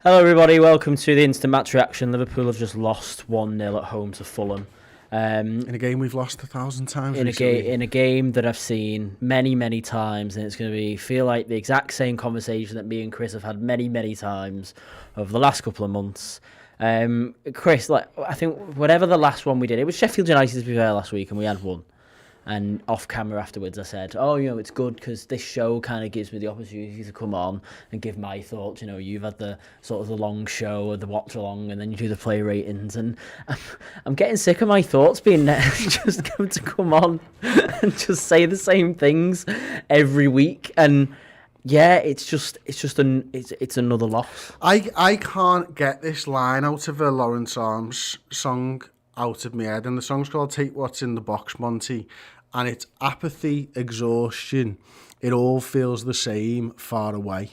Hello everybody, welcome to the instant match reaction. Liverpool have just lost 1-0 at home to Fulham. In a game we've lost 1,000 times in recently. in a game that I've seen many times, and it's going to feel like the exact same conversation that me and Chris have had many times over the last couple of months. Chris, I think whatever the last one we did, it was Sheffield United to be fair last week, and we had one. And off camera afterwards, I said, it's good because this show kind of gives me the opportunity to come on and give my thoughts. You've had the sort of the long show or the watch along, and then you do the play ratings. And I'm getting sick of my thoughts being just going to come on and just say the same things every week. And yeah, it's another loss. I can't get this line out of a Lawrence Arms song out of my head, and the song's called Take What's in the Box, Monty, and it's apathy, exhaustion, it all feels the same far away.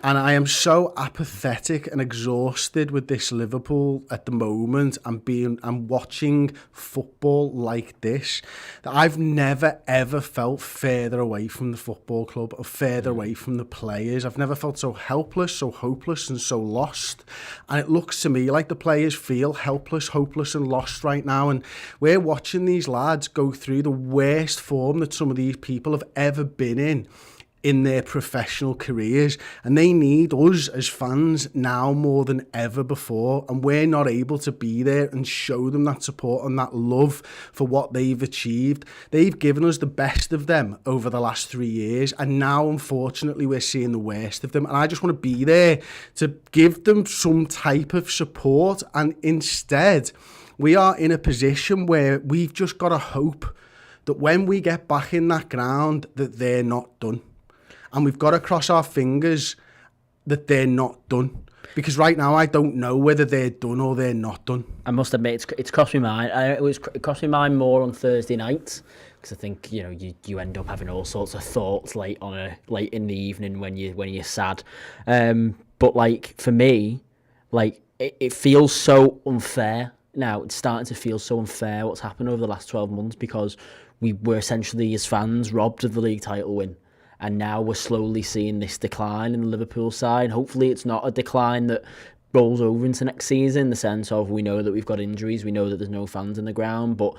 And I am so apathetic and exhausted with this Liverpool at the moment and watching football like this, that I've never ever felt further away from the football club or further away from the players. I've never felt so helpless, so hopeless and so lost. And it looks to me like the players feel helpless, hopeless and lost right now. And we're watching these lads go through the worst form that some of these people have ever been in their professional careers, and they need us as fans now more than ever before, and we're not able to be there and show them that support and that love for what they've achieved. They've given us the best of them over the last 3 years, and now unfortunately we're seeing the worst of them, and I just want to be there to give them some type of support. And instead we are in a position where we've just got to hope that when we get back in that ground that they're not done. And we've got to cross our fingers that they're not done. Because right now I don't know whether they're done or they're not done. I must admit, it's crossed my mind. It crossed my mind more on Thursday night, because I think you end up having all sorts of thoughts late in the evening when you're sad. But for me, it feels so unfair now. It's starting to feel so unfair what's happened over the last 12 months, because we were essentially as fans robbed of the league title win. And now we're slowly seeing this decline in the Liverpool side. Hopefully it's not a decline that rolls over into next season, in the sense of we know that we've got injuries, we know that there's no fans in the ground, but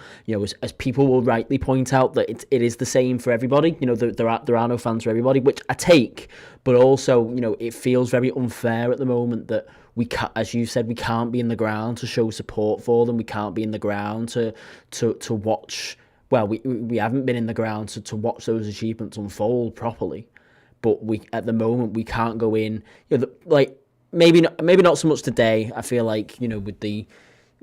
as people will rightly point out, that it is the same for everybody. There are no fans for everybody, which I take, but also it feels very unfair at the moment that we can't, as you said, we can't be in the ground to show support for them. We can't be in the ground to watch. Well, we haven't been in the ground to watch those achievements unfold properly, but at the moment we can't go in. Maybe not so much today. I feel like with the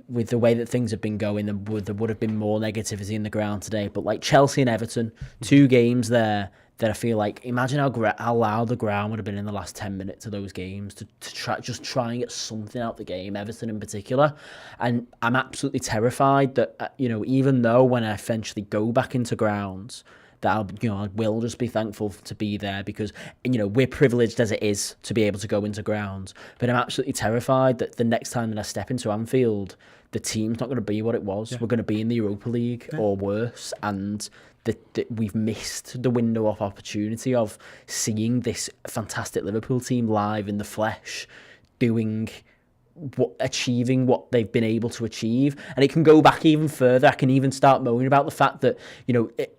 way that things have been going, there would have been more negativity in the ground today. But Chelsea and Everton, 2 games there that I feel like, imagine how loud the ground would have been in the last 10 minutes of those games to try and get something out the game, Everton in particular. And I'm absolutely terrified that, even though when I eventually go back into grounds, that I will just be thankful to be there, because we're privileged as it is to be able to go into grounds. But I'm absolutely terrified that the next time that I step into Anfield, the team's not going to be what it was. Yeah. We're going to be in the Europa League or worse, and that we've missed the window of opportunity of seeing this fantastic Liverpool team live in the flesh, achieving what they've been able to achieve. And it can go back even further. I can even start moaning about the fact that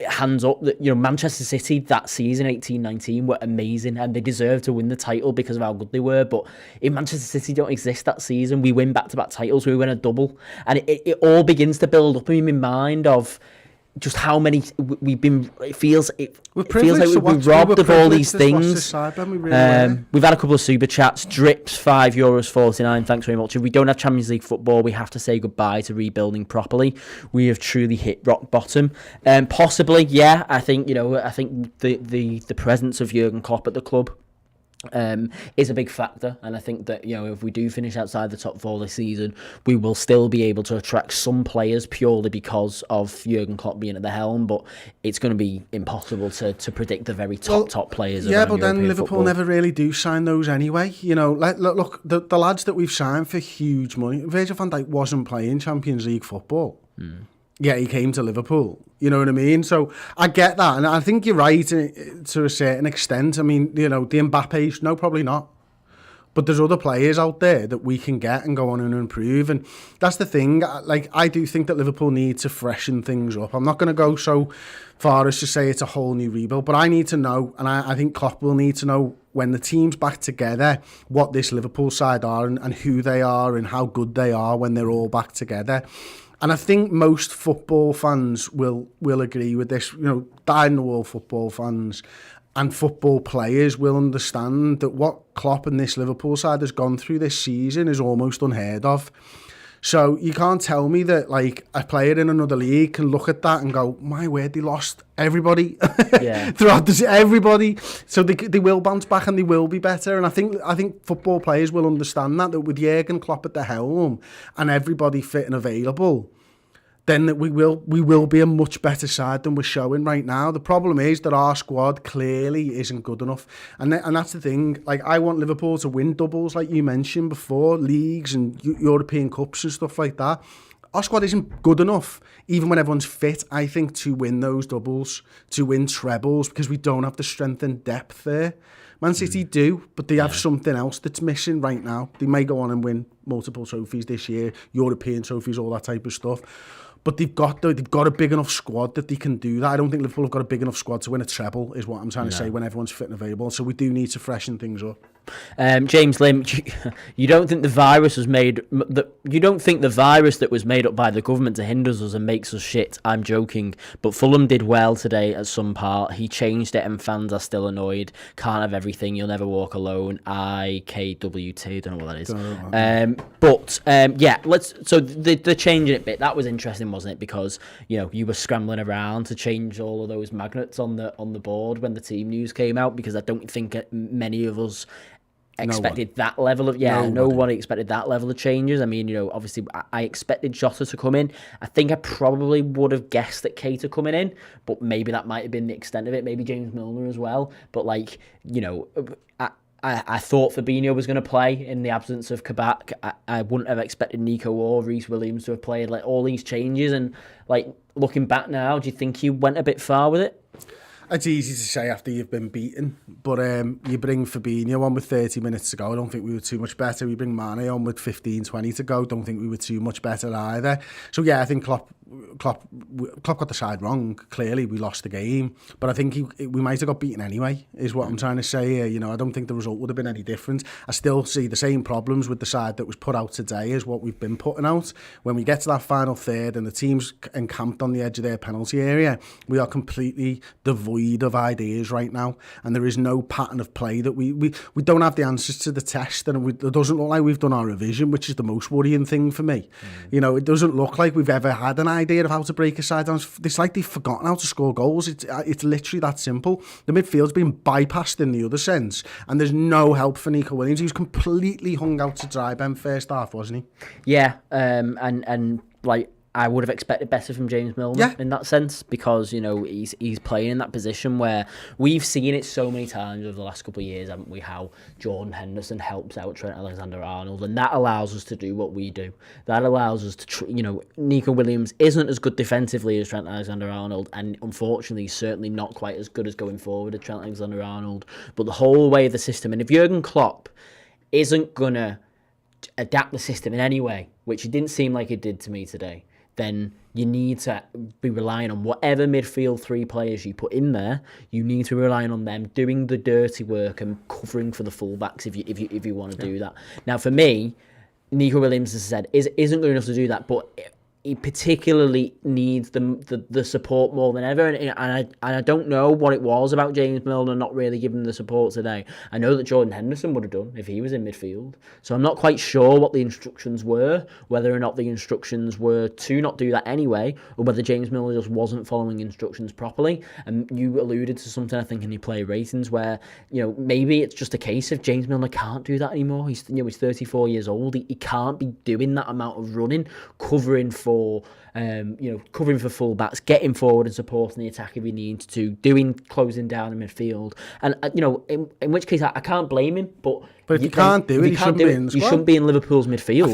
hands up, that Manchester City that season 18-19 were amazing and they deserved to win the title because of how good they were. But if Manchester City don't exist that season, we win back-to-back titles, we win a double, and it all begins to build up in my mind of just how many we've been. It feels like we've been robbed of all these things. We've had a couple of super chats. Drips €5.49. Thanks very much. If we don't have Champions League football, we have to say goodbye to rebuilding properly. We have truly hit rock bottom. Possibly, yeah. I think the presence of Jurgen Klopp at the club is a big factor, and I think that if we do finish outside the top 4 this season, we will still be able to attract some players purely because of Jurgen Klopp being at the helm. But it's going to be impossible to predict the very top players. Yeah, but then European Liverpool football never really do sign those anyway. Look, the lads that we've signed for huge money. Virgil van Dijk wasn't playing Champions League football. Yeah, he came to Liverpool. You know what I mean? So I get that. And I think you're right to a certain extent. I mean, the Mbappes, no, probably not. But there's other players out there that we can get and go on and improve. And that's the thing. Like, I do think that Liverpool need to freshen things up. I'm not going to go so far as to say it's a whole new rebuild, but I need to know, and I think Klopp will need to know when the team's back together, what this Liverpool side are and who they are and how good they are when they're all back together. And I think most football fans will agree with this. You know, dyed-in-the-wool football fans and football players will understand that what Klopp and this Liverpool side has gone through this season is almost unheard of. So you can't tell me that, like, a player in another league can look at that and go, my word, they lost everybody throughout this, everybody. So they will bounce back and they will be better. And I think football players will understand that with Jurgen Klopp at the helm and everybody fit and available, then that we will be a much better side than we're showing right now. The problem is that our squad clearly isn't good enough. And that's the thing. Like, I want Liverpool to win doubles, like you mentioned before, leagues and European Cups and stuff like that. Our squad isn't good enough, even when everyone's fit, I think, to win those doubles, to win trebles, because we don't have the strength and depth there. Man City do, but they have something else that's missing right now. They may go on and win multiple trophies this year, European trophies, all that type of stuff. But they've got a big enough squad that they can do that. I don't think Liverpool have got a big enough squad to win a treble, is what I'm trying to say, when everyone's fit and available. So we do need to freshen things up. James Lim, you don't think the virus was made? You don't think the virus that was made up by the government to hinder us and makes us shit? I'm joking, but Fulham did well today at some part. He changed it, and fans are still annoyed. Can't have everything. You'll never walk alone. IKWT. Don't know what that is. Yeah. So the changing it bit, that was interesting, wasn't it? Because you were scrambling around to change all of those magnets on the board when the team news came out, because I don't think many of us expected that level of nobody expected that level of changes. I mean, obviously I expected Jota to come in. I think I probably would have guessed that Keita coming in, but maybe that might have been the extent of it. Maybe James Milner as well. But I thought Fabinho was going to play in the absence of Kabak. I wouldn't have expected Nico or Reece Williams to have played. Like, all these changes, and like, looking back now, do you think you went a bit far with it? It's easy to say after you've been beaten, but you bring Fabinho on with 30 minutes to go. I don't think we were too much better. We bring Mane on with 15, 20 to go. Don't think we were too much better either. So yeah, I think Klopp got the side wrong. Clearly, we lost the game, but I think we might have got beaten anyway, is what I'm trying to say here. I don't think the result would have been any different. I still see the same problems with the side that was put out today as what we've been putting out. When we get to that final third and the team's encamped on the edge of their penalty area, we are completely devoid of ideas right now, and there is no pattern of play that we don't have the answers to the test, and it doesn't look like we've done our revision, which is the most worrying thing for me. It doesn't look like we've ever had an idea of how to break a side down. It's like they've forgotten how to score goals. It's literally that simple. The midfield's been bypassed in the other sense, and there's no help for Nico Williams. He was completely hung out to dry Ben first half, wasn't he? Yeah, and like, I would have expected better from James Milner in that sense, because he's playing in that position where we've seen it so many times over the last couple of years, haven't we? How Jordan Henderson helps out Trent Alexander-Arnold, and that allows us to do what we do. That allows us to, Nico Williams isn't as good defensively as Trent Alexander-Arnold, and unfortunately, certainly not quite as good as going forward as Trent Alexander-Arnold. But the whole way of the system, and if Jurgen Klopp isn't gonna adapt the system in any way, which it didn't seem like it did to me today, then you need to be relying on whatever midfield three players you put in there. You need to be relying on them doing the dirty work and covering for the fullbacks if you want to do that. Now, for me, Nico Williams, as I said, isn't good enough to do that, but he particularly needs the support more than ever, and I don't know what it was about James Milner not really giving the support today. I know that Jordan Henderson would have done if he was in midfield, so I'm not quite sure what the instructions were, whether or not the instructions were to not do that anyway, or whether James Milner just wasn't following instructions properly. And you alluded to something, I think, in your play ratings where maybe it's just a case of James Milner can't do that anymore. He's 34 years old. He can't be doing that amount of running, covering for fullbacks, getting forward and supporting the attack if he needs to, closing down in midfield, and in which case I can't blame him. But if you can't do it, he shouldn't be in Liverpool's midfield.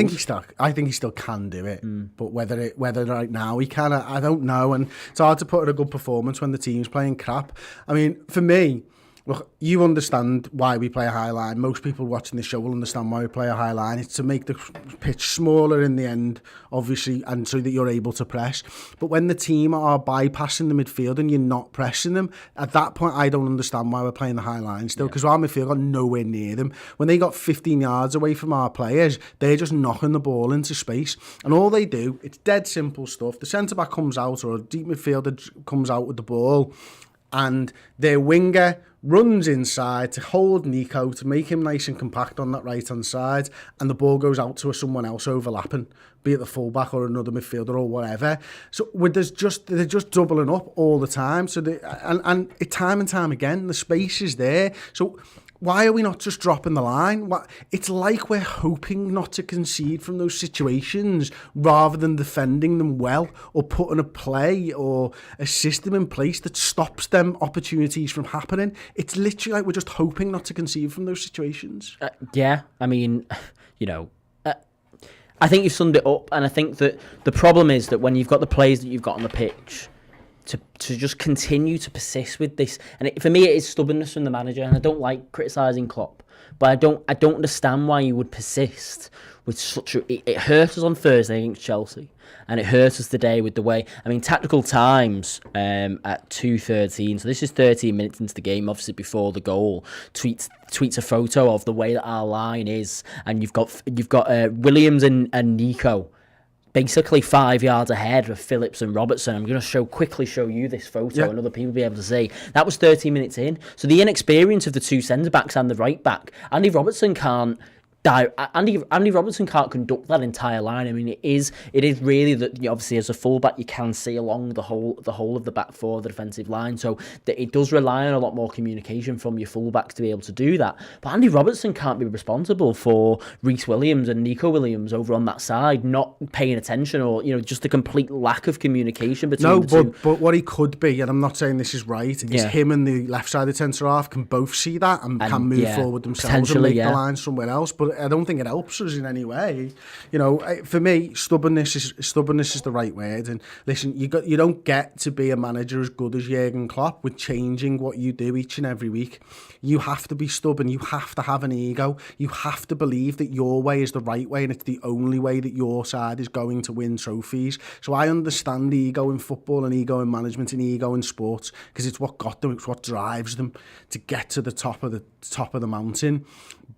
I think he still can do it, but whether right now he can, I don't know. And it's hard to put in a good performance when the team's playing crap. I mean, for me, Look, you understand why we play a high line. Most people watching the show will understand why we play a high line. It's to make the pitch smaller in the end, obviously, and so that you're able to press. But when the team are bypassing the midfield and you're not pressing them, at that point, I don't understand why we're playing the high line still, because our midfield got nowhere near them. When they got 15 yards away from our players, they're just knocking the ball into space. And all they do, it's dead simple stuff. The centre-back comes out, or a deep midfielder comes out with the ball, and their winger runs inside to hold Nico, to make him nice and compact on that right-hand side, and the ball goes out to someone else overlapping, be it the fullback or another midfielder or whatever. So they're just doubling up all the time. So and time and time again, the space is there. So why are we not just dropping the line? It's like we're hoping not to concede from those situations rather than defending them well, or putting a play or a system in place that stops them opportunities from happening. It's literally like we're just hoping not to concede from those situations. Yeah, I mean, I think you've summed it up, and I think that the problem is that when you've got the players that you've got on the pitch, to just continue to persist with this, and for me it is stubbornness from the manager, and I don't like criticising Klopp, but I don't understand why he would persist with such a... It hurt us on Thursday against Chelsea, and it hurt us today with the way... I mean, Tactical Times at 2:13, so this is 13 minutes into the game, obviously before the goal, tweets a photo of the way that our line is, and you've got Williams and Nico basically 5 yards ahead of Phillips and Robertson. I'm going to quickly show you this photo, and other people will be able to see. That was 13 minutes in. So the inexperience of the two centre-backs and the right-back, Andy Robertson can't conduct that entire line. I mean, it is really that, obviously as a fullback you can see along the whole of the back four of the defensive line, so that it does rely on a lot more communication from your fullbacks to be able to do that. But Andy Robertson can't be responsible for Reece Williams and Nico Williams over on that side not paying attention, or just a complete lack of communication between the two. But what he could be, and I'm not saying this is right, is him and the left-sided centre-half can both see that and can move forward themselves and make the line somewhere else. But I don't think it helps us in any way. For me, stubbornness is the right word. And listen, you don't get to be a manager as good as Jurgen Klopp with changing what you do each and every week. You have to be stubborn. You have to have an ego. You have to believe that your way is the right way, and it's the only way that your side is going to win trophies. So I understand ego in football and ego in management and ego in sports, because it's what got them, it's what drives them to get to the top of the mountain.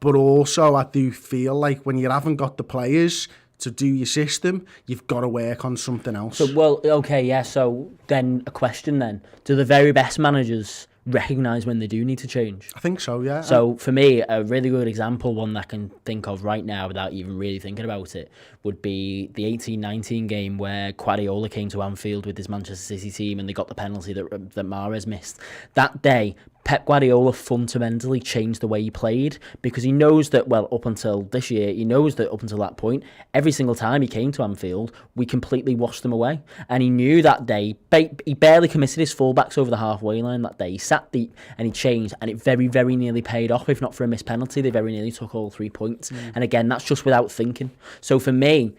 But also, I do feel like when you haven't got the players to do your system, you've got to work on something else. So then a question then. Do the very best managers recognise when they do need to change? I think so, yeah. So for me, a really good example, one that I can think of right now without even really thinking about it, would be the 18-19 game where Guardiola came to Anfield with his Manchester City team and they got the penalty that Mahrez missed. That day, Pep Guardiola fundamentally changed the way he played, because he knows that, up until this year, he knows that up until that point, every single time he came to Anfield, we completely washed them away. And he knew that day, he barely committed his fullbacks over the halfway line that day. He sat deep and he changed, and it very, very nearly paid off. If not for a missed penalty, they very nearly took all 3 points. And again, that's just without thinking. So for me,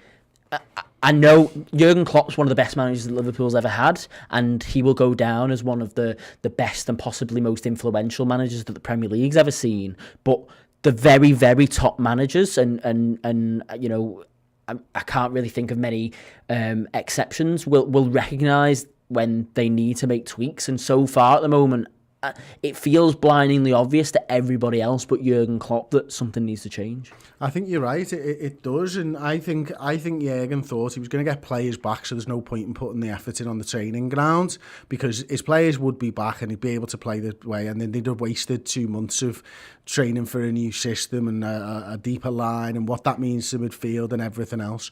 I know Jurgen Klopp's one of the best managers that Liverpool's ever had, and he will go down as one of the best and possibly most influential managers that the Premier League's ever seen. But the very, very top managers, and I can't really think of many exceptions, will recognise when they need to make tweaks. And so far at the moment, it feels blindingly obvious to everybody else but Jurgen Klopp that something needs to change. I think you're right. It does, and I think Jurgen thought he was going to get players back, so there's no point in putting the effort in on the training ground, because his players would be back and he'd be able to play the way, and then they'd have wasted 2 months of training for a new system and a deeper line and what that means to midfield and everything else.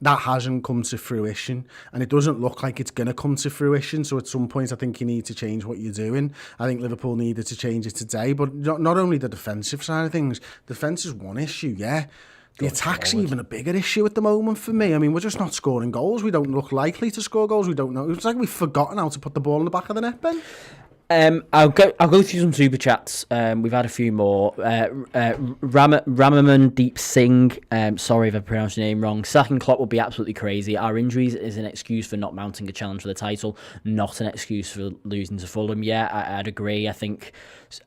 That hasn't come to fruition, and it doesn't look like it's going to come to fruition. So at some point, I think you need to change what you're doing. I think Liverpool needed to change it today, but not only the defensive side of things. Defence is one issue, yeah. The attack's even a bigger issue at the moment for me. I mean, we're just not scoring goals. We don't look likely to score goals. We don't know. It's like we've forgotten how to put the ball in the back of the net, Ben. I'll go through some super chats. We've had a few more. Ramaman Deep Singh. Sorry if I pronounced your name wrong. Sacking Klopp would be absolutely crazy. Our injuries is an excuse for not mounting a challenge for the title, not an excuse for losing to Fulham. Yeah, I'd agree. I think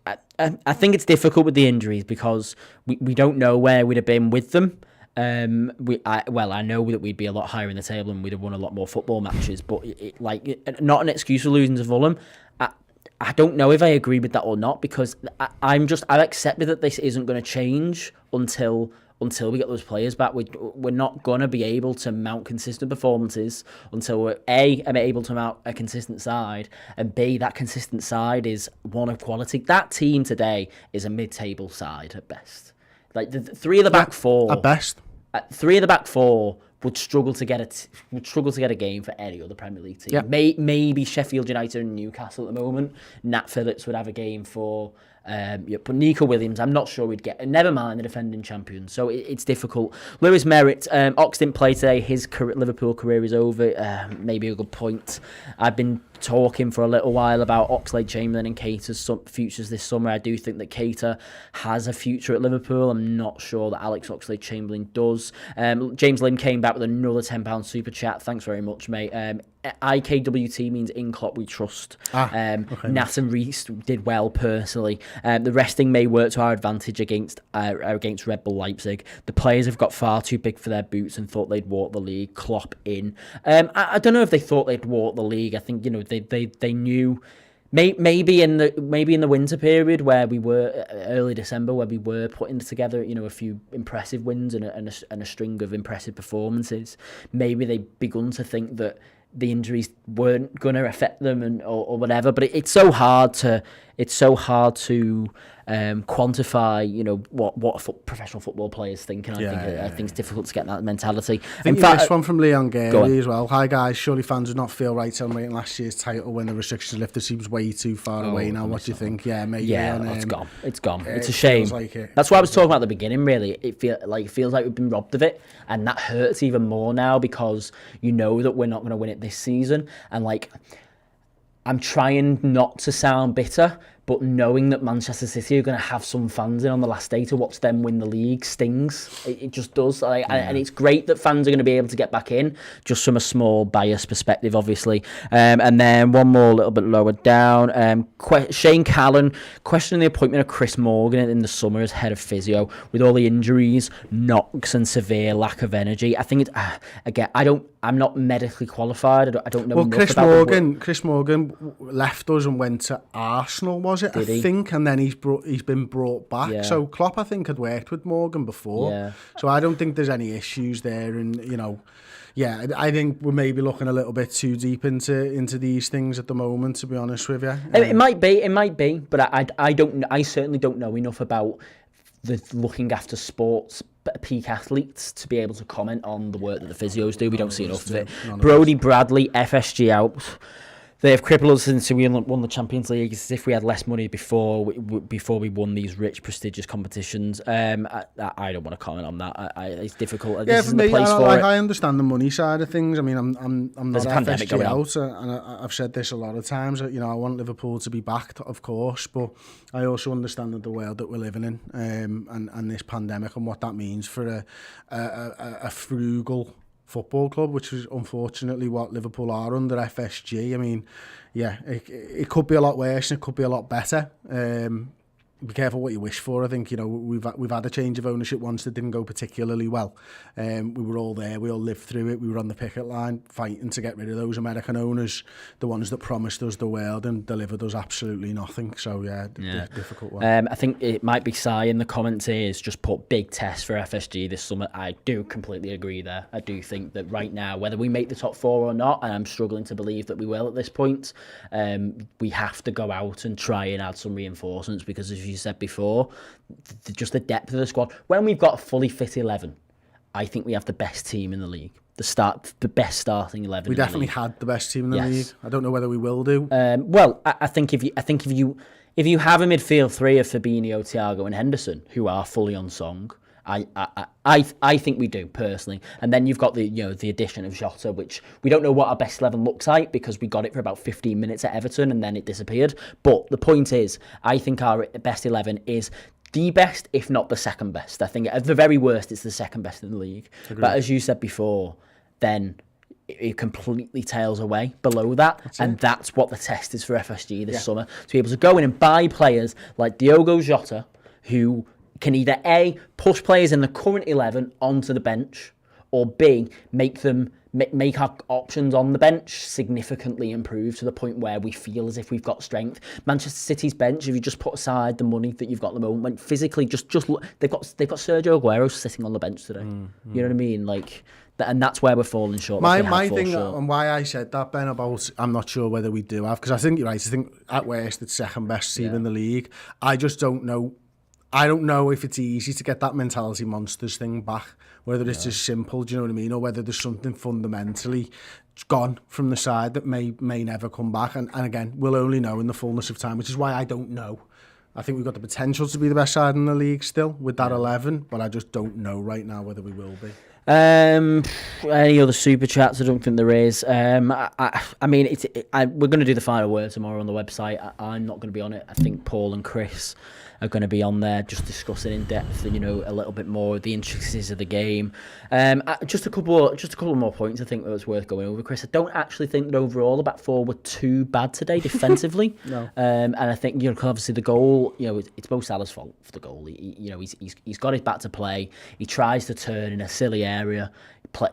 it's difficult with the injuries because we don't know where we'd have been with them. I know that we'd be a lot higher in the table and we'd have won a lot more football matches, but not an excuse for losing to Fulham. I don't know if I agree with that or not because I've accepted that this isn't going to change until we get those players back. We're not going to be able to mount consistent performances until we're able to mount a consistent side, and B, that consistent side is one of quality. That team today is a mid-table side at best. Like the three of the back four at best. Three of the back four would struggle to get a game for any other Premier League team. Yeah. Maybe Sheffield United and Newcastle at the moment. Nat Phillips would have a game for. But Nico Williams, I'm not sure we'd get. Never mind the defending champion. So it's difficult. Lewis Merritt, Ox didn't play today. His Liverpool career is over. Maybe a good point. I've been talking for a little while about Oxlade-Chamberlain and Keita's futures this summer. I do think that Keita has a future at Liverpool. I'm not sure that Alex Oxlade-Chamberlain does. James Lynn came back with another £10 super chat. Thanks very much, mate. IKWT means in Klopp we trust. Okay. Nat and Reece did well personally. The resting may work to our advantage against Red Bull Leipzig. The players have got far too big for their boots and thought they'd walk the league. Klopp in. I don't know if they thought they'd walk the league. I think they knew. Maybe in the winter period where we were early December where we were putting together a few impressive wins and a string of impressive performances. Maybe they begun to think that the injuries weren't going to affect them or whatever, but it's so hard to quantify what professional football players think, and I think it's difficult to get that mentality. I think this one from Leon Gary as well. Hi guys, surely fans would not feel right celebrating last year's title when the restrictions lifted. Seems way too far away now. What do you think? Yeah, maybe. Yeah, it's gone. It's a shame. That's why I was talking about at the beginning. Really, it feels like we've been robbed of it, and that hurts even more now because you know that we're not going to win it this season, and I'm trying not to sound bitter, but knowing that Manchester City are going to have some fans in on the last day to watch them win the league stings. It just does. And it's great that fans are going to be able to get back in, just from a small bias perspective, obviously. And then one more a little bit lower down. Shane Callan questioning the appointment of Chris Morgan in the summer as head of physio with all the injuries, knocks and severe lack of energy. I think I'm not medically qualified. I don't know enough about Chris Morgan left us and went to Arsenal, was it? I think, and then he's been brought back. Yeah. So Klopp, I think, had worked with Morgan before. Yeah. So I don't think there's any issues there, and I think we're maybe looking a little bit too deep into these things at the moment, to be honest with you. It might be, but I certainly don't know enough about the looking after sports peak athletes to be able to comment on the work that the physios do. We don't see enough of it. Brody Bradley, FSG out. They have crippled us since we won the Champions League. It's as if we had less money before we won these rich, prestigious competitions. I don't want to comment on that. It's difficult. This isn't the place for it. I understand the money side of things. I mean, I'm not FSG out, and I've said this a lot of times. I want Liverpool to be backed, of course, but I also understand the world that we're living in, and this pandemic and what that means for a frugal football club, which is unfortunately what Liverpool are under FSG. I mean, it could be a lot worse and it could be a lot better. Be careful what you wish for. I think we've had a change of ownership once that didn't go particularly well. We were all there. We all lived through it. We were on the picket line fighting to get rid of those American owners, the ones that promised us the world and delivered us absolutely nothing. So difficult one. I think it might be Si in the comments here has just put big test for FSG this summer. I do completely agree there. I do think that right now, whether we make the top four or not, and I'm struggling to believe that we will at this point, we have to go out and try and add some reinforcements because as you said before, just the depth of the squad. When we've got a fully fit 11, I think we have the best team in the league. The best starting 11. We definitely had the best team in the league. I don't know whether we will do. Well, I think if you have a midfield three of Fabinho, Thiago, and Henderson who are fully on song, I think we do personally. And then you've got the addition of Jota, which we don't know what our best 11 looks like because we got it for about 15 minutes at Everton and then it disappeared. But the point is, I think our best 11 is the best, if not the second best. I think at the very worst, it's the second best in the league. Agreed. But as you said before, then it completely tails away below that. That's what the test is for FSG this summer. To be able to go in and buy players like Diogo Jota, who can either A, push players in the current 11 onto the bench, or B, make our options on the bench significantly improve to the point where we feel as if we've got strength. Manchester City's bench, if you just put aside the money that you've got at the moment, physically just look, they've got Sergio Aguero sitting on the bench today. You know what I mean? Like, and that's where we're falling short. My thing and why I said that, Ben, about I'm not sure whether we do have, because I think you're right. I think at worst it's second best team in the league. I just don't know. I don't know if it's easy to get that mentality monsters thing back, whether it's as simple, do you know what I mean, or whether there's something fundamentally gone from the side that may never come back. And again, we'll only know in the fullness of time, which is why I don't know. I think we've got the potential to be the best side in the league still with that 11, but I just don't know right now whether we will be. Any other super chats? I don't think there is. I mean, we're going to do the final word tomorrow on the website. I'm not going to be on it. I think Paul and Chris are going to be on there just discussing in depth and a little bit more of the intricacies of the game. Just a couple more points I think that was worth going over, Chris. I don't actually think that overall the back four were too bad today defensively. No. And I think obviously the goal, it's Mo Salah's fault for the goal. He's got his back to play. He tries to turn in a silly area.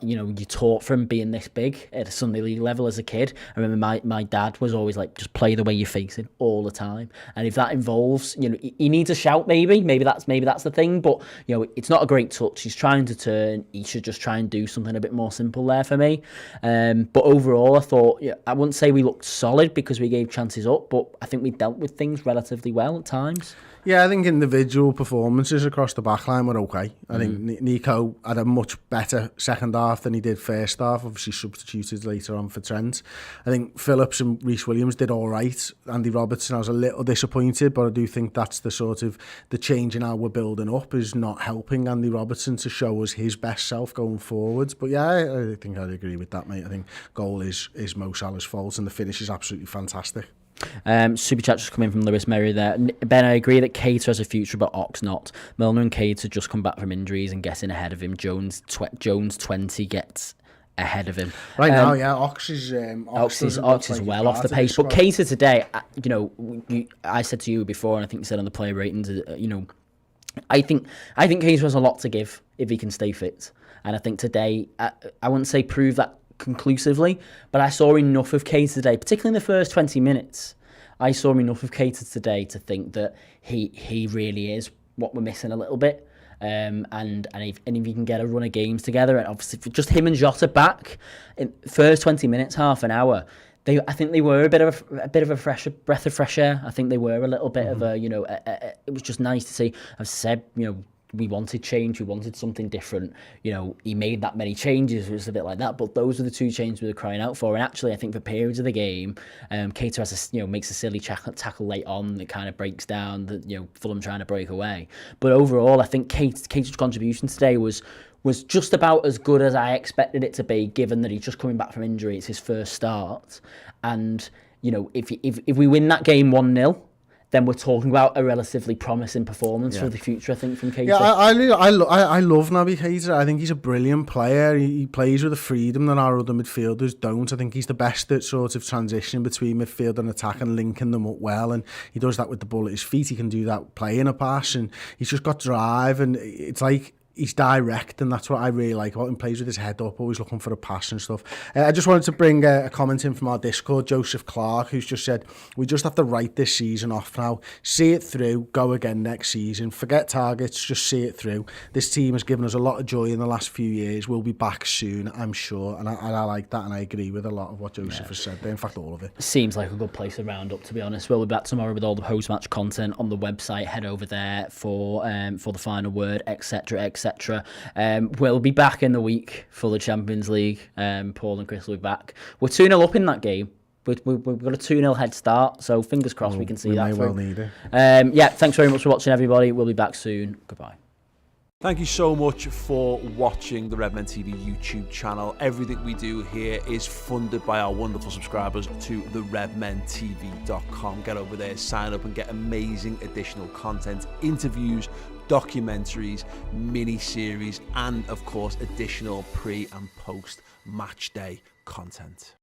You taught from being this big at a Sunday League level as a kid. I remember my dad was always like, just play the way you're facing all the time. And if that involves, he needs a shout, maybe that's the thing. But it's not a great touch. He's trying to turn. He should just try and do something a bit more simple there for me. But overall, I thought I wouldn't say we looked solid because we gave chances up, but I think we dealt with things relatively well at times. Yeah, I think individual performances across the backline were okay. I think Nico had a much better second half than he did first half, obviously substituted later on for Trent. I think Phillips and Reece Williams did all right. Andy Robertson, I was a little disappointed, but I do think that's the change in how we're building up is not helping Andy Robertson to show us his best self going forwards. But yeah, I think I'd agree with that, mate. I think goal is Mo Salah's fault and the finish is absolutely fantastic. Super chat just coming from Lewis Merry there. Ben, I agree that Keita has a future, but Ox not. Milner and Keita just come back from injuries and getting ahead of him. Jones 20 gets ahead of him. Right now, yeah, Ox is well off the pace. But Keita today, I said to you before, and I think you said on the player ratings, I think Keita has a lot to give if he can stay fit. And I think today, I wouldn't say prove that conclusively, but I saw enough of Keita today, particularly in the first 20 minutes. I saw enough of Keita today to think that he really is what we're missing a little bit. And if you can get a run of games together, and obviously just him and Jota back in first 20 minutes, half an hour, I think they were a bit of a breath of fresh air. I think they were a little bit of it was just nice to see. I've said, we wanted change, we wanted something different. He made that many changes, it was a bit like that, but those are the two changes we were crying out for. And actually, I think for periods of the game, Keita has makes a silly tackle late on that kind of breaks down the Fulham trying to break away. But overall, I think Keita's contribution today was just about as good as I expected it to be, given that he's just coming back from injury. It's his first start, and if we win that game 1-0. Then we're talking about a relatively promising performance for the future, I think, from Keita. Yeah, I love Naby Keita. I think he's a brilliant player. He plays with a freedom that our other midfielders don't. I think he's the best at sort of transition between midfield and attack and linking them up well. And he does that with the ball at his feet. He can do that playing a pass, and he's just got drive. And it's like he's direct, and that's what I really like about him. Plays with his head up, always looking for a pass and stuff. I just wanted to bring a comment in from our Discord, Joseph Clark, who's just said, we just have to write this season off now. See it through, go again next season. Forget targets, just see it through. This team has given us a lot of joy in the last few years. We'll be back soon, I'm sure. And I like that, and I agree with a lot of what Joseph has said there. In fact, all of it. Seems like a good place to round up, to be honest. We'll be back tomorrow with all the post-match content on the website. Head over there for the final word, etc., etc. We'll be back in the week for the Champions League. Paul and Chris will be back. We're 2-0 up in that game. We've got a 2-0 head start, so fingers crossed we can see that. We may well need it. Thanks very much for watching, everybody. We'll be back soon. Goodbye. Thank you so much for watching the Redmen TV YouTube channel. Everything we do here is funded by our wonderful subscribers to the redmentv.com. Get over there, sign up and get amazing additional content, interviews, documentaries, mini-series, and of course additional pre and post match day content.